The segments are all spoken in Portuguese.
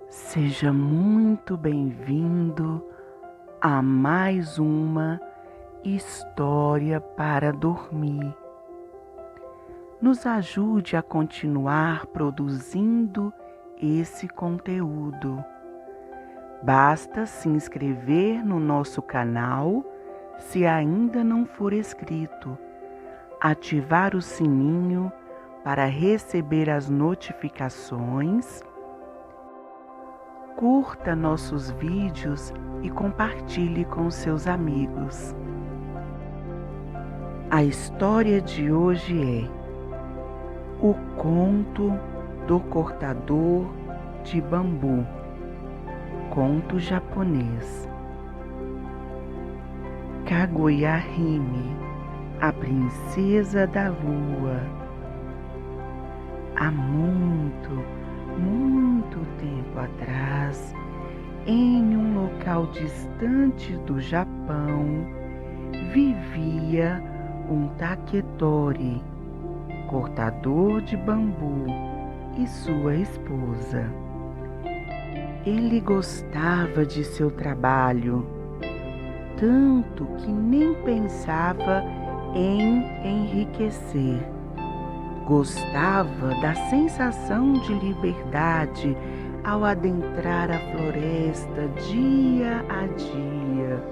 Seja muito bem-vindo a mais uma história para dormir. Nos ajude a continuar produzindo esse conteúdo. Basta se inscrever no nosso canal se ainda não for inscrito, ativar o sininho para receber as notificações. Curta nossos vídeos e compartilhe com seus amigos. A história de hoje é O Conto do Cortador de Bambu, conto japonês. Kaguya Hime, a princesa da lua. Há muito tempo atrás, em um local distante do Japão, vivia um Taketori, cortador de bambu, e sua esposa. Ele gostava de seu trabalho, tanto que nem pensava em enriquecer. Gostava da sensação de liberdade ao adentrar a floresta dia a dia,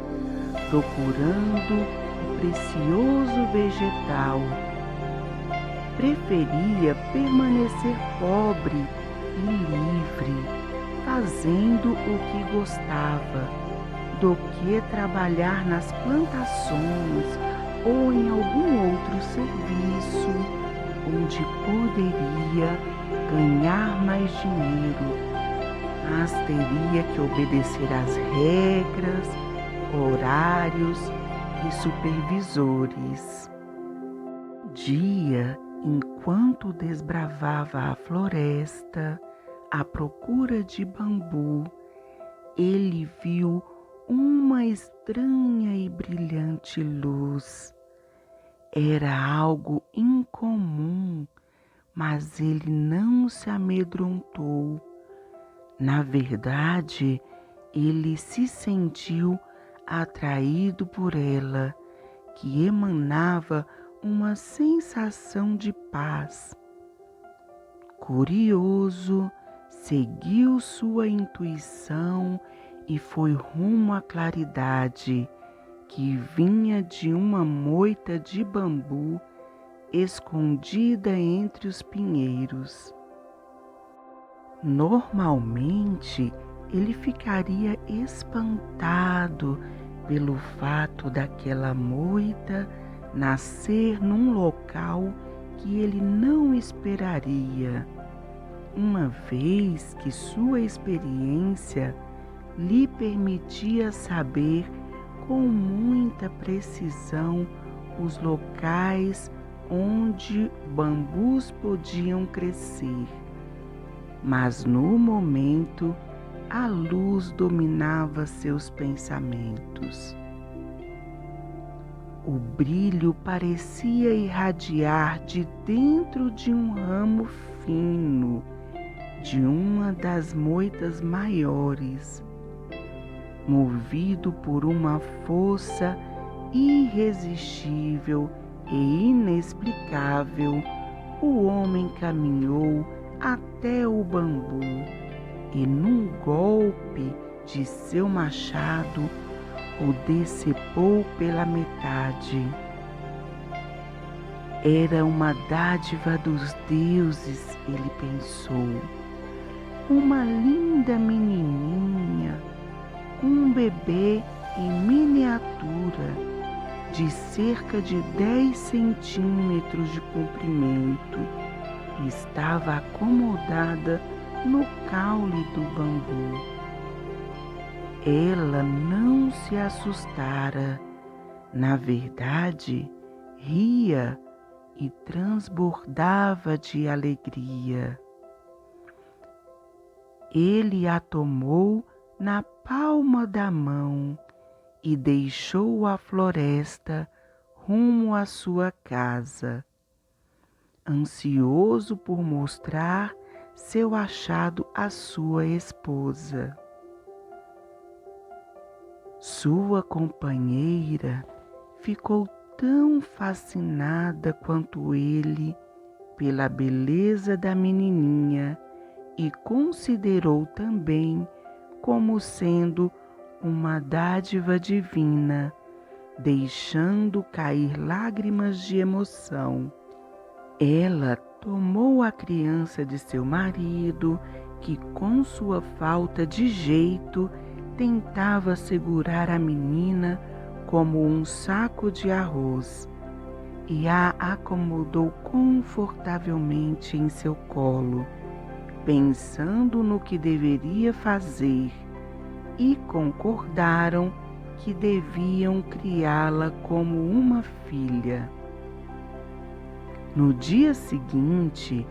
procurando o precioso vegetal. Preferia permanecer pobre e livre, fazendo o que gostava, do que trabalhar nas plantações ou em algum outro serviço onde poderia ganhar mais dinheiro, mas teria que obedecer às regras, horários e supervisores. Dia, enquanto desbravava a floresta à procura de bambu, ele viu uma estranha e brilhante luz. Era algo incomum, mas ele não se amedrontou. Na verdade, ele se sentiu atraído por ela, que emanava uma sensação de paz. Curioso, seguiu sua intuição e foi rumo à claridade, que vinha de uma moita de bambu escondida entre os pinheiros. Normalmente, ele ficaria espantado pelo fato daquela moita nascer num local que ele não esperaria, uma vez que sua experiência lhe permitia saber com muita precisão os locais onde bambus podiam crescer. Mas no momento, a luz dominava seus pensamentos. O brilho parecia irradiar de dentro de um ramo fino de uma das moitas maiores. Movido por uma força irresistível e inexplicável, o homem caminhou até o bambu e, num golpe de seu machado, o decepou pela metade. Era uma dádiva dos deuses, ele pensou. Uma linda menininha, um bebê em miniatura, de cerca de 10 centímetros de comprimento, estava acomodada no caule do bambu. Ela não se assustara, na verdade, ria e transbordava de alegria. Ele a tomou na palma da mão e deixou a floresta rumo à sua casa. Ansioso por mostrar seu achado à sua esposa. Sua companheira ficou tão fascinada quanto ele pela beleza da menininha e considerou também como sendo uma dádiva divina, deixando cair lágrimas de emoção. Ela tomou a criança de seu marido, que com sua falta de jeito tentava segurar a menina como um saco de arroz, e a acomodou confortavelmente em seu colo, pensando no que deveria fazer, e concordaram que deviam criá-la como uma filha. No dia seguinte,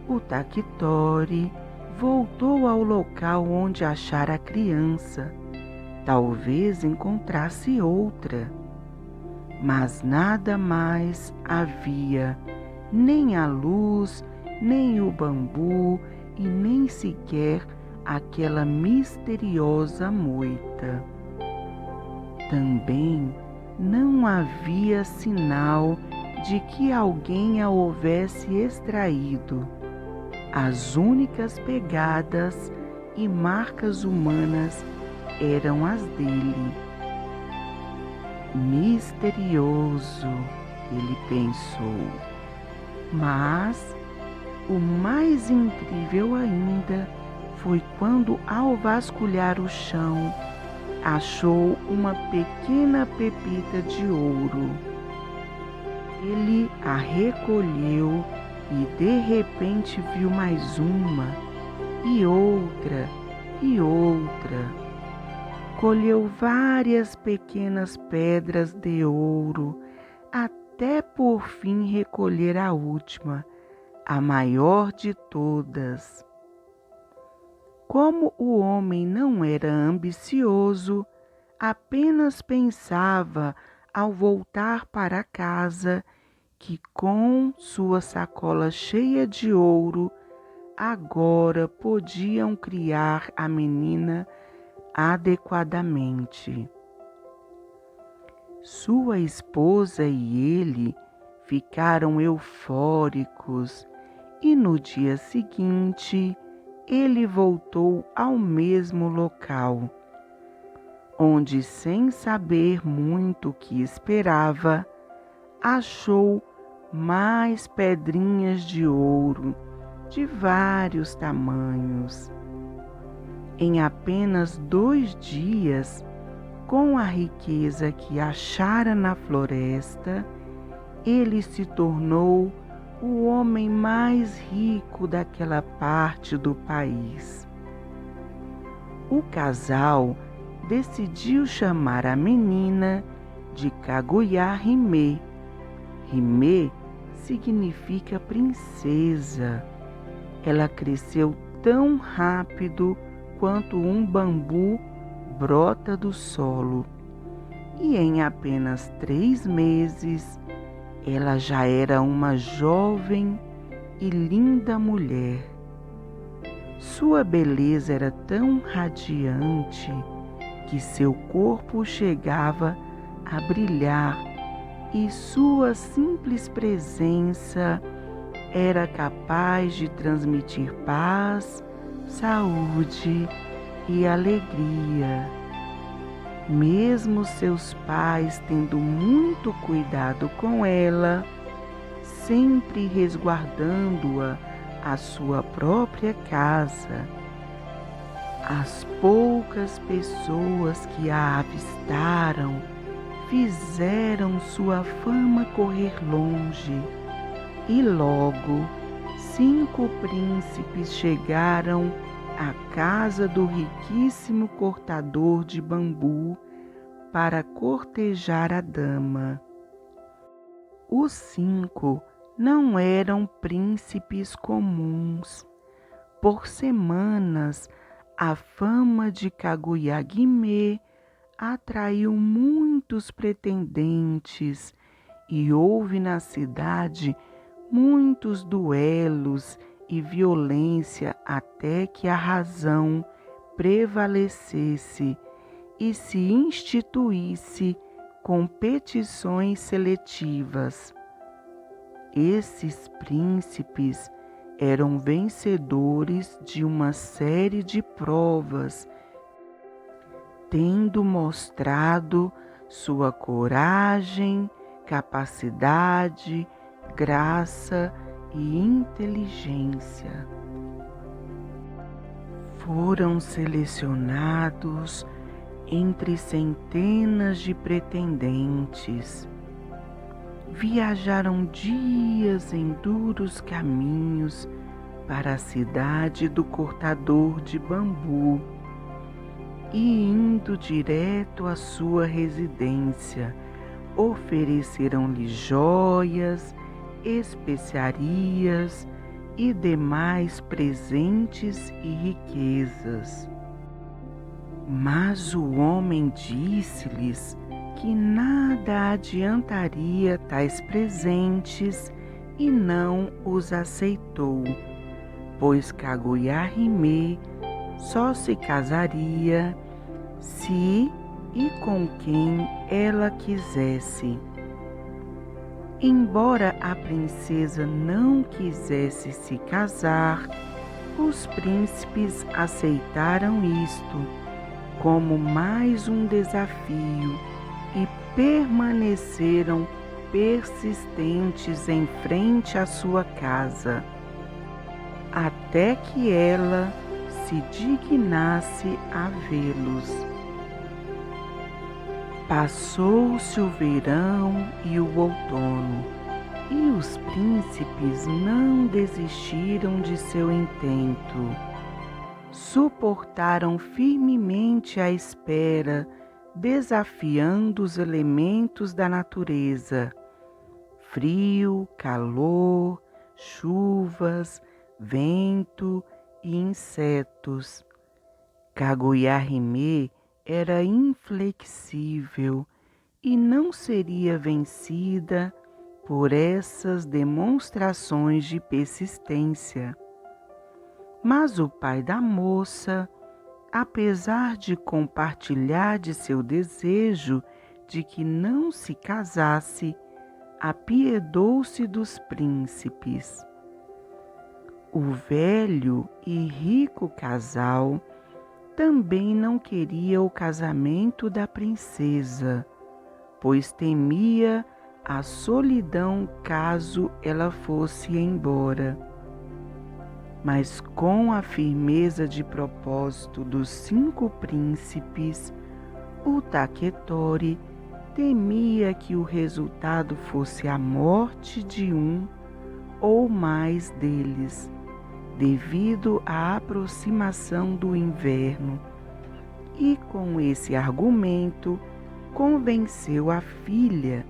o Taquitori voltou ao local onde achara a criança. Talvez encontrasse outra, mas nada mais havia, nem a luz, nem o bambu e nem sequer aquela misteriosa moita. Também não havia sinal de que alguém a houvesse extraído. As únicas pegadas e marcas humanas eram as dele. Misterioso, ele pensou. Mas o mais incrível ainda foi quando, ao vasculhar o chão, achou uma pequena pepita de ouro. Ele a recolheu e de repente viu mais uma, e outra, e outra. Colheu várias pequenas pedras de ouro, até por fim recolher a última, a maior de todas. Como o homem não era ambicioso, apenas pensava, ao voltar para casa, que com sua sacola cheia de ouro, agora podiam criar a menina adequadamente. Sua esposa e ele ficaram eufóricos e no dia seguinte ele voltou ao mesmo local, onde, sem saber muito o que esperava, achou mais pedrinhas de ouro de vários tamanhos. Em apenas 2 dias, com a riqueza que achara na floresta, ele se tornou o homem mais rico daquela parte do país. O casal decidiu chamar a menina de Kaguya Hime. Hime significa princesa. Ela cresceu tão rápido quanto um bambu brota do solo, e em apenas 3 meses ela já era uma jovem e linda mulher. Sua beleza era tão radiante que seu corpo chegava a brilhar, e sua simples presença era capaz de transmitir paz, saúde e alegria. Mesmo seus pais tendo muito cuidado com ela, sempre resguardando-a à sua própria casa, as poucas pessoas que a avistaram fizeram sua fama correr longe, e logo 5 príncipes chegaram à casa do riquíssimo cortador de bambu para cortejar a dama. Os 5 não eram príncipes comuns. Por semanas, a fama de Kaguya Hime atraiu muitos pretendentes e houve na cidade muitos duelos e violência até que a razão prevalecesse e se instituísse competições seletivas. Esses príncipes eram vencedores de uma série de provas, tendo mostrado sua coragem, capacidade, graça e inteligência. Foram selecionados entre centenas de pretendentes. Viajaram dias em duros caminhos para a cidade do cortador de bambu e, indo direto à sua residência, ofereceram-lhe joias, especiarias e demais presentes e riquezas. Mas o homem disse-lhes que nada adiantaria tais presentes e não os aceitou, pois Kaguya-hime só se casaria se e com quem ela quisesse. Embora a princesa não quisesse se casar, os príncipes aceitaram isto como mais um desafio e permaneceram persistentes em frente à sua casa, até que ela se dignasse a vê-los. Passou-se o verão e o outono, e os príncipes não desistiram de seu intento. Suportaram firmemente a espera, desafiando os elementos da natureza: frio, calor, chuvas, vento e insetos. Kaguya-hime era inflexível e não seria vencida por essas demonstrações de persistência. Mas o pai da moça, apesar de compartilhar de seu desejo de que não se casasse, apiedou-se dos príncipes. O velho e rico casal também não queria o casamento da princesa, pois temia a solidão caso ela fosse embora. Mas com a firmeza de propósito dos 5 príncipes, o Taketori temia que o resultado fosse a morte de um ou mais deles, devido à aproximação do inverno, e com esse argumento convenceu a filha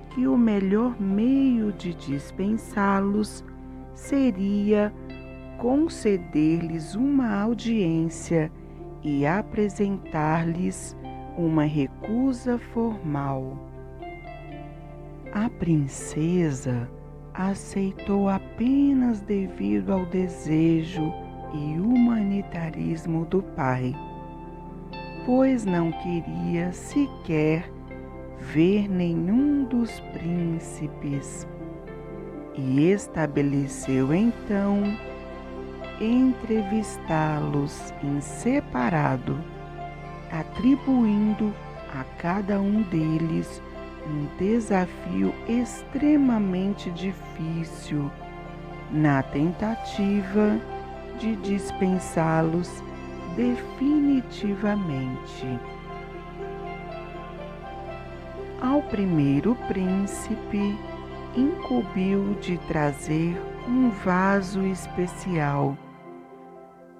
que o melhor meio de dispensá-los seria conceder-lhes uma audiência e apresentar-lhes uma recusa formal. A princesa aceitou apenas devido ao desejo e humanitarismo do pai, pois não queria sequer ver nenhum dos príncipes, e estabeleceu então entrevistá-los em separado, atribuindo a cada um deles um desafio extremamente difícil, na tentativa de dispensá-los definitivamente. Ao primeiro príncipe, incumbiu de trazer um vaso especial,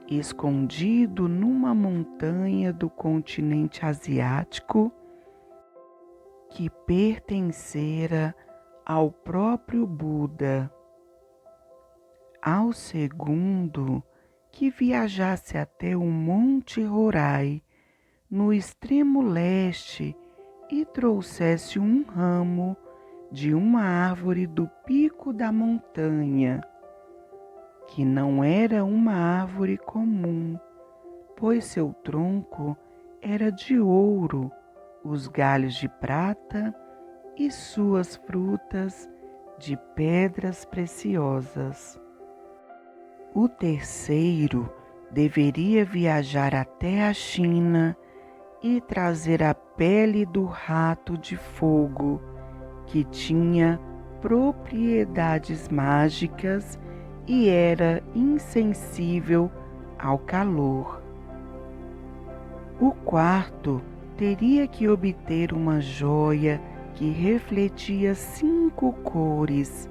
escondido numa montanha do continente asiático, que pertencera ao próprio Buda. Ao segundo, que viajasse até o Monte Horai, no extremo leste, e trouxesse um ramo de uma árvore do pico da montanha. que não era uma árvore comum, pois seu tronco era de ouro, os galhos de prata e suas frutas de pedras preciosas. O terceiro deveria viajar até a China e trazer a pele do rato de fogo, que tinha propriedades mágicas e era insensível ao calor. O quarto teria que obter uma joia que refletia 5 cores,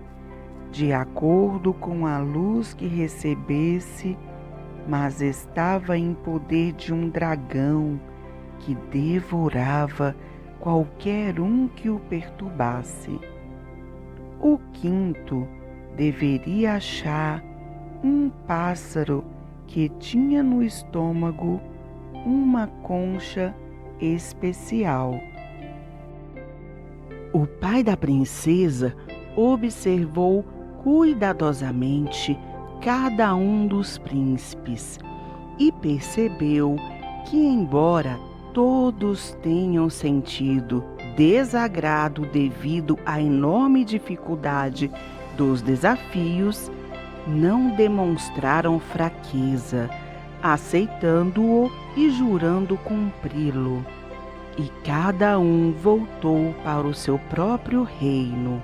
de acordo com a luz que recebesse, mas estava em poder de um dragão que devorava qualquer um que o perturbasse. O quinto deveria achar um pássaro que tinha no estômago uma concha especial. O pai da princesa observou cuidadosamente cada um dos príncipes e percebeu que, embora todos tenham sentido desagrado devido à enorme dificuldade dos desafios, não demonstraram fraqueza, aceitando-o e jurando cumpri-lo. E cada um voltou para o seu próprio reino.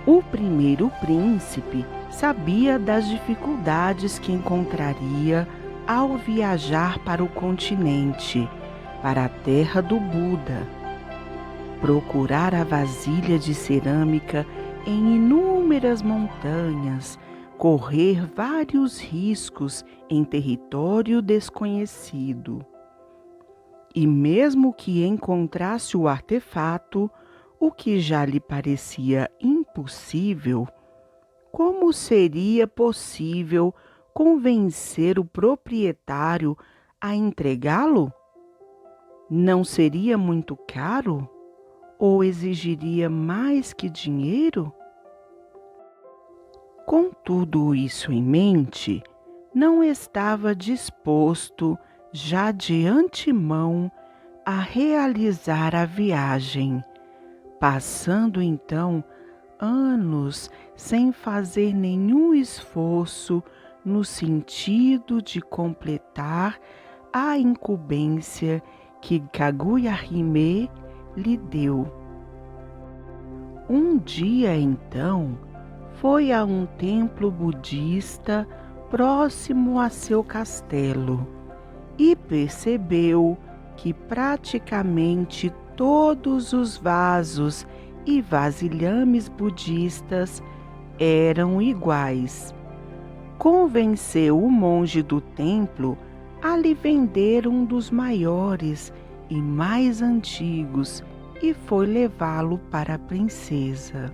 O primeiro príncipe sabia das dificuldades que encontraria ao viajar para o continente, para a terra do Buda. Procurar a vasilha de cerâmica em inúmeras montanhas, correr vários riscos em território desconhecido. E mesmo que encontrasse o artefato, o que já lhe parecia impossível, como seria possível convencer o proprietário a entregá-lo? Não seria muito caro? Ou exigiria mais que dinheiro? Com tudo isso em mente, não estava disposto já de antemão a realizar a viagem, passando então anos sem fazer nenhum esforço no sentido de completar a incumbência que Kaguya-hime lhe deu. Um dia, então, foi a um templo budista próximo a seu castelo e percebeu que praticamente todos os vasos e vasilhames budistas eram iguais. Convenceu o monge do templo a lhe vender um dos maiores e mais antigos e foi levá-lo para a princesa.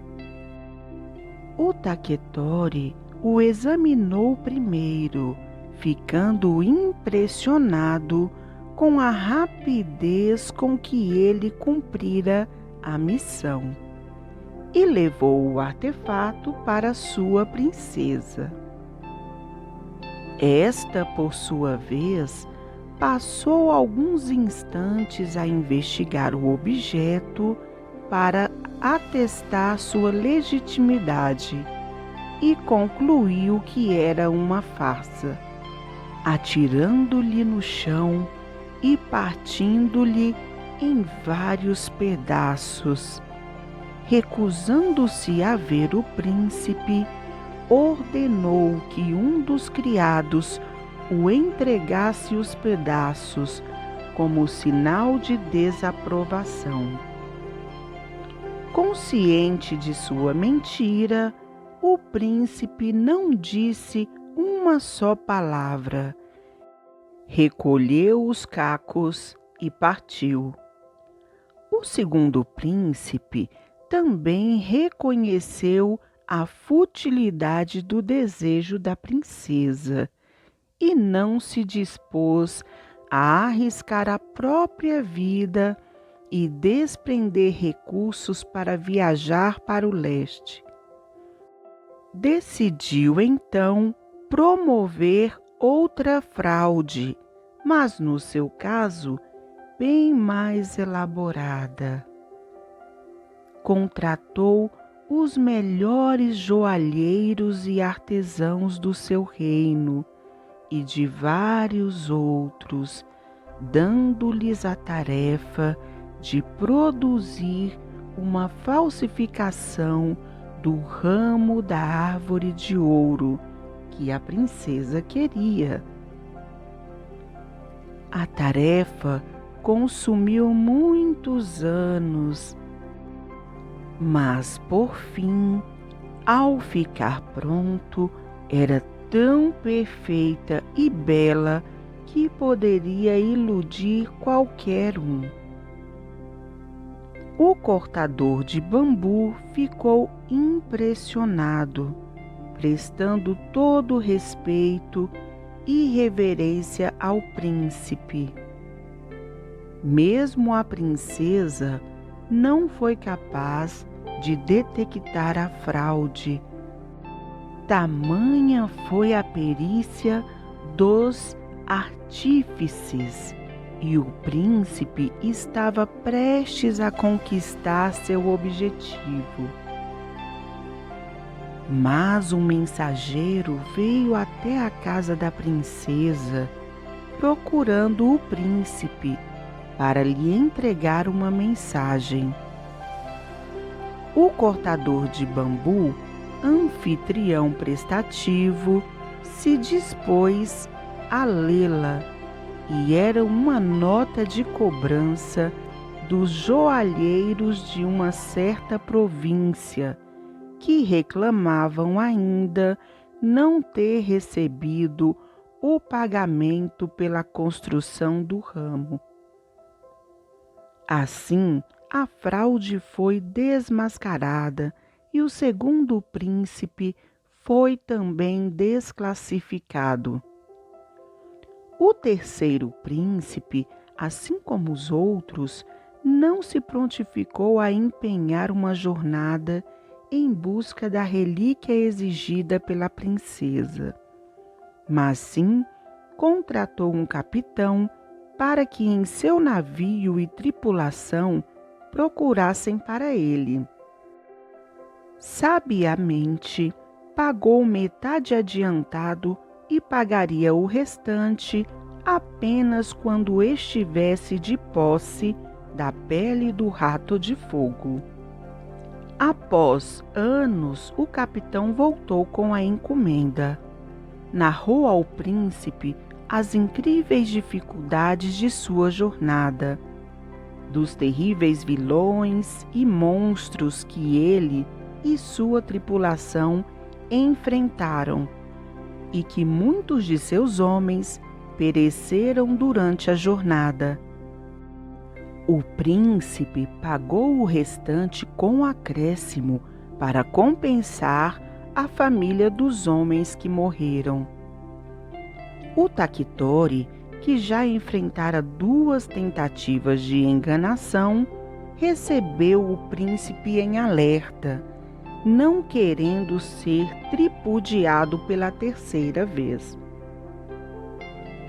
O Taketori o examinou primeiro, ficando impressionado com a rapidez com que ele cumprira a missão, e levou o artefato para sua princesa. Esta, por sua vez, passou alguns instantes a investigar o objeto para atestar sua legitimidade e concluiu que era uma farsa, atirando-lhe no chão e partindo-lhe em vários pedaços. Recusando-se a ver o príncipe, ordenou que um dos criados o entregasse os pedaços como sinal de desaprovação. Consciente de sua mentira, o príncipe não disse uma só palavra. Recolheu os cacos e partiu. O segundo príncipe também reconheceu a futilidade do desejo da princesa e não se dispôs a arriscar a própria vida e desprender recursos para viajar para o leste. Decidiu então promover outra fraude, mas no seu caso, bem mais elaborada. Contratou os melhores joalheiros e artesãos do seu reino e de vários outros, dando-lhes a tarefa de produzir uma falsificação do ramo da árvore de ouro que a princesa queria. A tarefa consumiu muitos anos, mas por fim, ao ficar pronto, era tão perfeita e bela que poderia iludir qualquer um. O cortador de bambu ficou impressionado, prestando todo respeito e reverência ao príncipe. Mesmo a princesa não foi capaz de detectar a fraude. Tamanha foi a perícia dos artífices, e o príncipe estava prestes a conquistar seu objetivo. Mas um mensageiro veio até a casa da princesa, procurando o príncipe para lhe entregar uma mensagem. O cortador de bambu, anfitrião prestativo, se dispôs a lê-la, e era uma nota de cobrança dos joalheiros de uma certa província, que reclamavam ainda não ter recebido o pagamento pela construção do ramo. Assim, a fraude foi desmascarada e o segundo príncipe foi também desclassificado. O terceiro príncipe, assim como os outros, não se prontificou a empenhar uma jornada em busca da relíquia exigida pela princesa, mas sim contratou um capitão para que em seu navio e tripulação procurassem para ele. Sabiamente, pagou metade adiantado e pagaria o restante apenas quando estivesse de posse da pele do rato de fogo. Após anos, o capitão voltou com a encomenda. Narrou ao príncipe as incríveis dificuldades de sua jornada, dos terríveis vilões e monstros que ele e sua tripulação enfrentaram, e que muitos de seus homens pereceram durante a jornada. O príncipe pagou o restante com acréscimo para compensar a família dos homens que morreram. O Taquitori, que já enfrentara 2 tentativas de enganação, recebeu o príncipe em alerta, não querendo ser tripudiado pela terceira vez.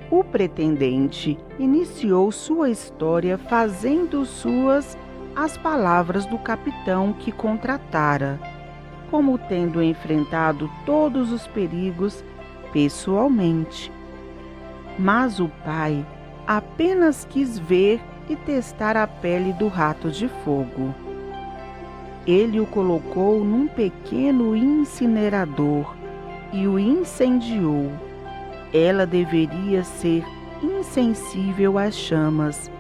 O pretendente iniciou sua história fazendo suas as palavras do capitão que contratara, como tendo enfrentado todos os perigos pessoalmente. Mas o pai apenas quis ver e testar a pele do rato de fogo. Ele o colocou num pequeno incinerador e o incendiou. Ela deveria ser insensível às chamas,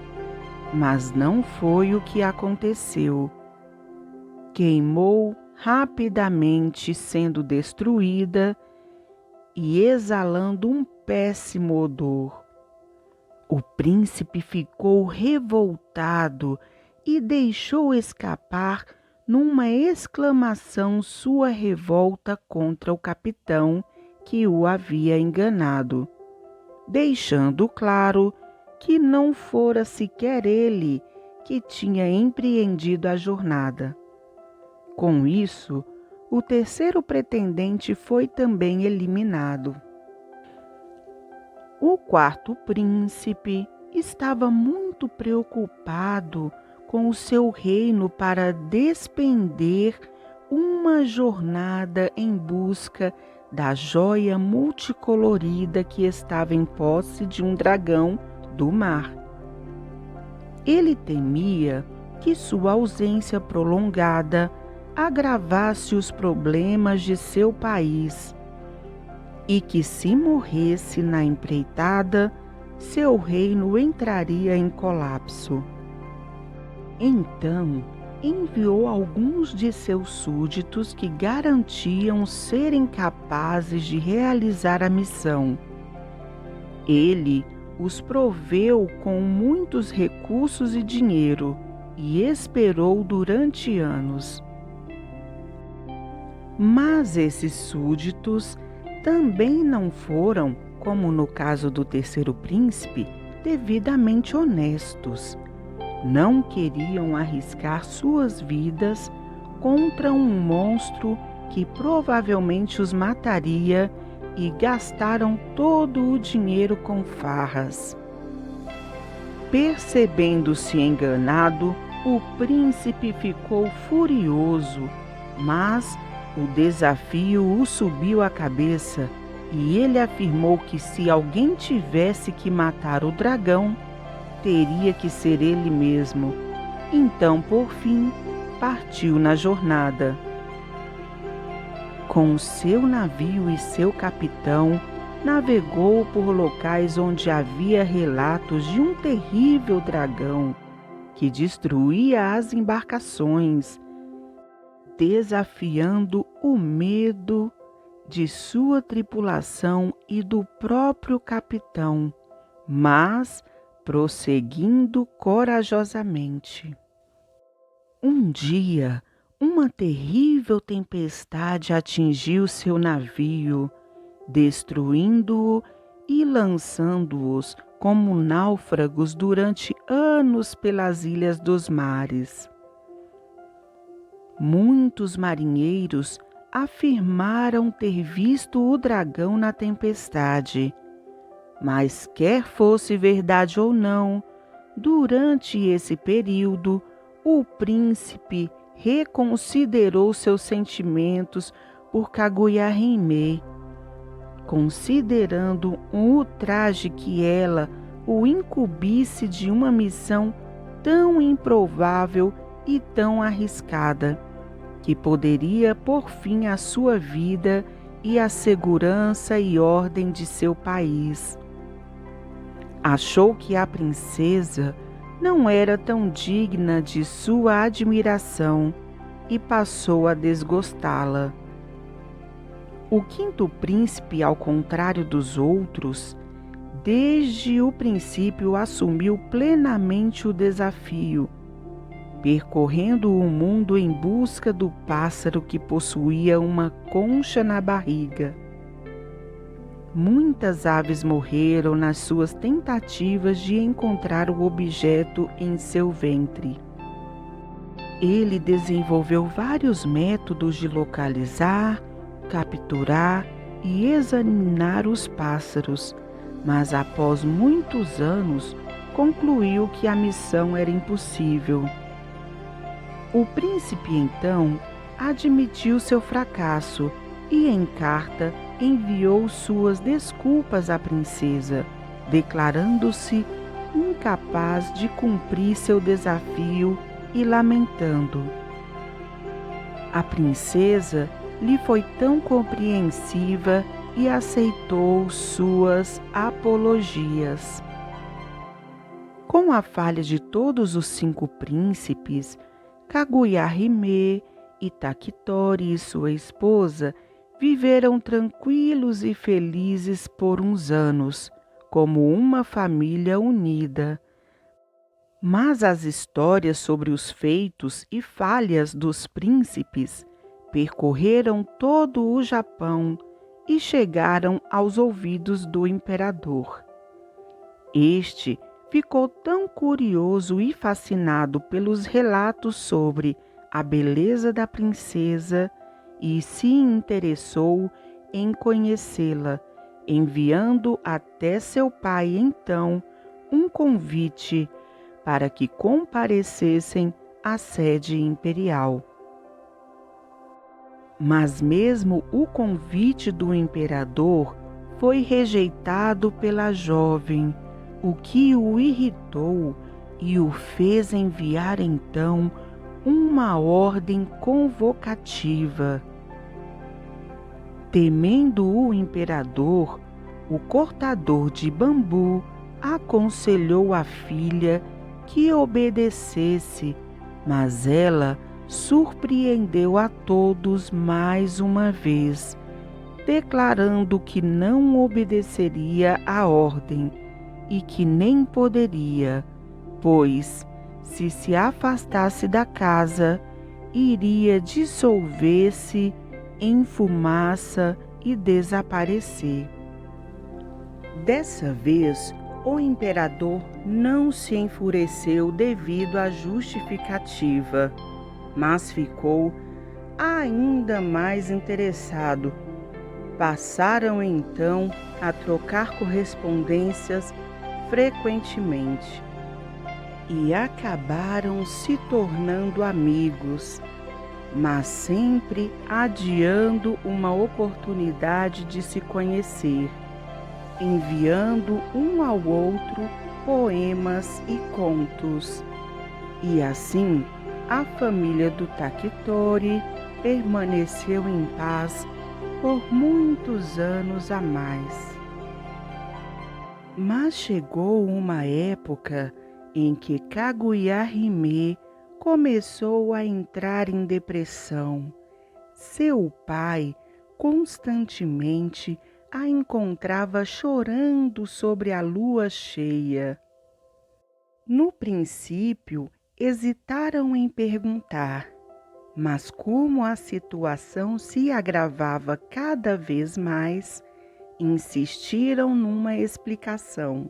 mas não foi o que aconteceu. Queimou rapidamente, sendo destruída e exalando um péssimo odor. O príncipe ficou revoltado e deixou escapar numa exclamação sua revolta contra o capitão que o havia enganado, deixando claro que não fora sequer ele que tinha empreendido a jornada. Com isso, o terceiro pretendente foi também eliminado. O quarto príncipe estava muito preocupado com o seu reino para despender uma jornada em busca da joia multicolorida que estava em posse de um dragão do mar. Ele temia que sua ausência prolongada agravasse os problemas de seu país e que, se morresse na empreitada, seu reino entraria em colapso. Então, enviou alguns de seus súditos que garantiam serem capazes de realizar a missão. Ele os proveu com muitos recursos e dinheiro e esperou durante anos. Mas esses súditos também não foram, como no caso do terceiro príncipe, devidamente honestos. Não queriam arriscar suas vidas contra um monstro que provavelmente os mataria e gastaram todo o dinheiro com farras. Percebendo-se enganado, o príncipe ficou furioso, mas o desafio o subiu à cabeça e ele afirmou que se alguém tivesse que matar o dragão, teria que ser ele mesmo. Então, por fim, partiu na jornada. Com seu navio e seu capitão, navegou por locais onde havia relatos de um terrível dragão que destruía as embarcações, desafiando o medo de sua tripulação e do próprio capitão, mas prosseguindo corajosamente. Um dia, uma terrível tempestade atingiu seu navio, destruindo-o e lançando-os como náufragos durante anos pelas ilhas dos mares. Muitos marinheiros afirmaram ter visto o dragão na tempestade, mas quer fosse verdade ou não, durante esse período, o príncipe reconsiderou seus sentimentos por Kaguya-hime, considerando um ultraje que ela o incumbisse de uma missão tão improvável e tão arriscada, que poderia pôr fim à sua vida e à segurança e ordem de seu país. Achou que a princesa não era tão digna de sua admiração e passou a desgostá-la. O quinto príncipe, ao contrário dos outros, desde o princípio assumiu plenamente o desafio, percorrendo o mundo em busca do pássaro que possuía uma concha na barriga. Muitas aves morreram nas suas tentativas de encontrar o objeto em seu ventre. Ele desenvolveu vários métodos de localizar, capturar e examinar os pássaros, mas após muitos anos concluiu que a missão era impossível. O príncipe então admitiu seu fracasso e, em carta, enviou suas desculpas à princesa, declarando-se incapaz de cumprir seu desafio e lamentando. A princesa lhe foi tão compreensiva e aceitou suas apologias. Com a falha de todos os 5 príncipes, Kaguya-hime, Itakitori e sua esposa viveram tranquilos e felizes por uns anos, como uma família unida. Mas as histórias sobre os feitos e falhas dos príncipes percorreram todo o Japão e chegaram aos ouvidos do imperador. Este ficou tão curioso e fascinado pelos relatos sobre a beleza da princesa e se interessou em conhecê-la, enviando até seu pai então um convite para que comparecessem à sede imperial. Mas mesmo o convite do imperador foi rejeitado pela jovem, o que o irritou e o fez enviar então uma ordem convocativa. Temendo o imperador, o cortador de bambu aconselhou a filha que obedecesse, mas ela surpreendeu a todos mais uma vez, declarando que não obedeceria à ordem e que nem poderia, pois, se afastasse da casa, iria dissolver-se em fumaça e desaparecer. Dessa vez, o imperador não se enfureceu devido à justificativa, mas ficou ainda mais interessado. Passaram então a trocar correspondências frequentemente e acabaram se tornando amigos, mas sempre adiando uma oportunidade de se conhecer, enviando um ao outro poemas e contos. E assim, a família do Taquitori permaneceu em paz por muitos anos a mais. Mas chegou uma época em que Kaguya Hime começou a entrar em depressão. Seu pai constantemente a encontrava chorando sobre a lua cheia. No princípio, hesitaram em perguntar, mas como a situação se agravava cada vez mais, insistiram numa explicação.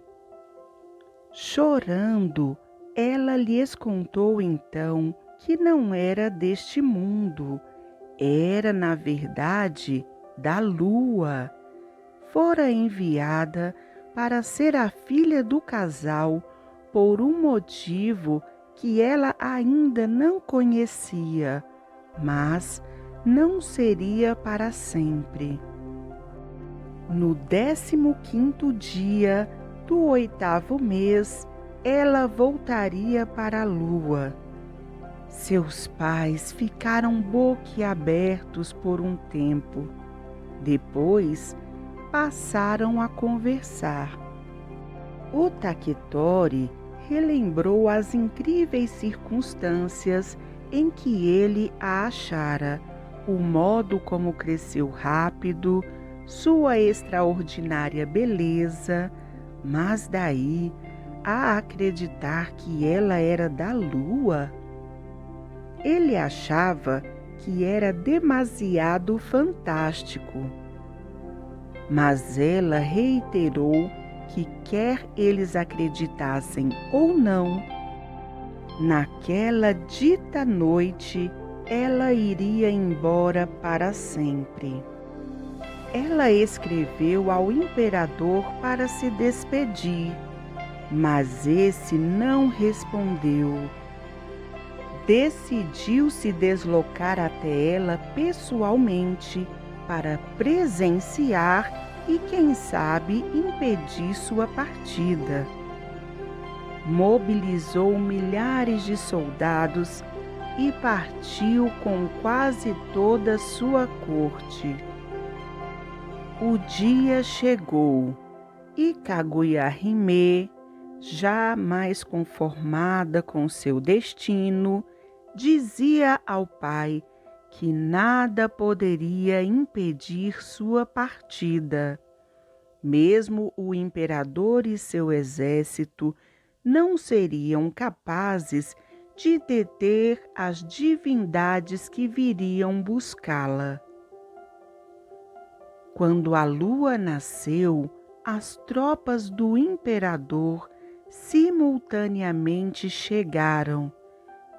Chorando, ela lhes contou então que não era deste mundo, era, na verdade, da lua. Fora enviada para ser a filha do casal por um motivo que ela ainda não conhecia, mas não seria para sempre. No 15º dia do 8º mês, ela voltaria para a lua. Seus pais ficaram boquiabertos por um tempo. Depois, passaram a conversar. O Taquitori relembrou as incríveis circunstâncias em que ele a achara, o modo como cresceu rápido, sua extraordinária beleza, mas daí a acreditar que ela era da lua. Ele achava que era demasiado fantástico. Mas ela reiterou que quer eles acreditassem ou não, naquela dita noite ela iria embora para sempre. Ela escreveu ao imperador para se despedir, mas esse não respondeu. Decidiu se deslocar até ela pessoalmente para presenciar e, quem sabe, impedir sua partida. Mobilizou milhares de soldados e partiu com quase toda sua corte. O dia chegou e Kaguya Hime, já mais conformada com seu destino, dizia ao pai que nada poderia impedir sua partida. Mesmo o imperador e seu exército não seriam capazes de deter as divindades que viriam buscá-la. Quando a lua nasceu, as tropas do imperador simultaneamente chegaram.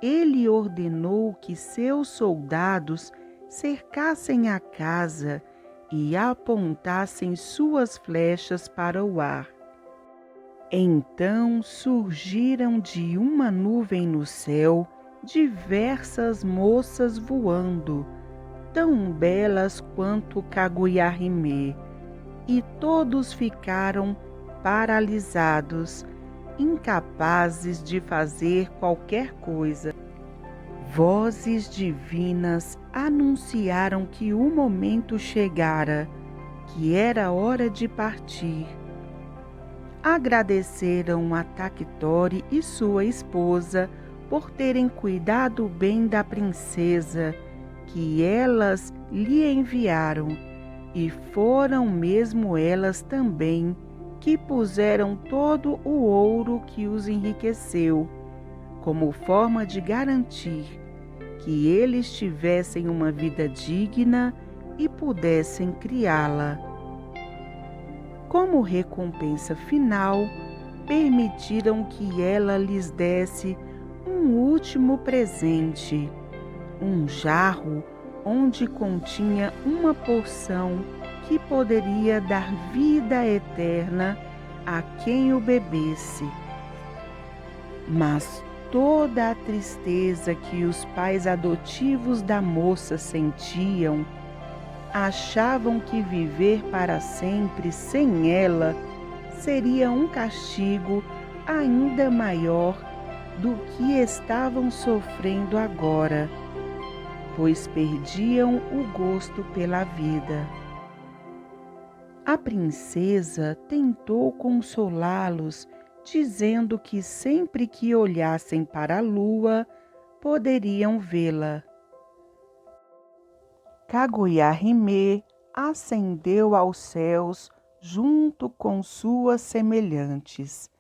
Ele ordenou que seus soldados cercassem a casa e apontassem suas flechas para o ar. Então surgiram de uma nuvem no céu diversas moças voando, tão belas quanto Kaguya-hime, e todos ficaram paralisados, incapazes de fazer qualquer coisa. Vozes divinas anunciaram que o momento chegara, que era hora de partir. Agradeceram a Tactori e sua esposa por terem cuidado bem da princesa, que elas lhe enviaram, e foram mesmo elas também que puseram todo o ouro que os enriqueceu, como forma de garantir que eles tivessem uma vida digna e pudessem criá-la. Como recompensa final, permitiram que ela lhes desse um último presente, um jarro onde continha uma porção que poderia dar vida eterna a quem o bebesse. Mas toda a tristeza que os pais adotivos da moça sentiam, achavam que viver para sempre sem ela seria um castigo ainda maior do que estavam sofrendo agora, pois perdiam o gosto pela vida. A princesa tentou consolá-los, dizendo que sempre que olhassem para a lua, poderiam vê-la. Kaguya-hime ascendeu aos céus junto com suas semelhantes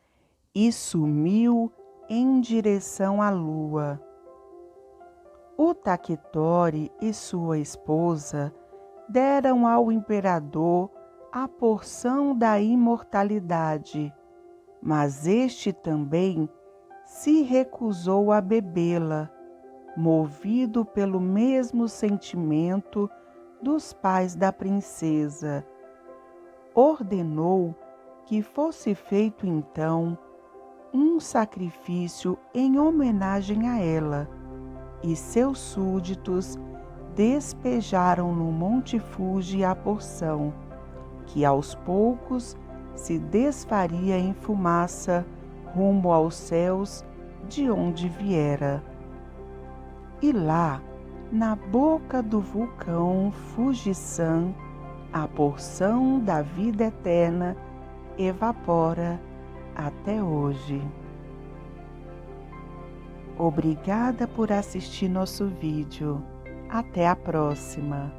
e sumiu em direção à lua. O Tactori e sua esposa deram ao imperador a porção da imortalidade, mas este também se recusou a bebê-la, movido pelo mesmo sentimento dos pais da princesa. Ordenou que fosse feito então um sacrifício em homenagem a ela, e seus súditos despejaram no Monte Fuji a porção, que aos poucos se desfaria em fumaça rumo aos céus de onde viera. E lá, na boca do vulcão Fujisan, a porção da vida eterna evapora até hoje. Obrigada por assistir nosso vídeo. Até a próxima!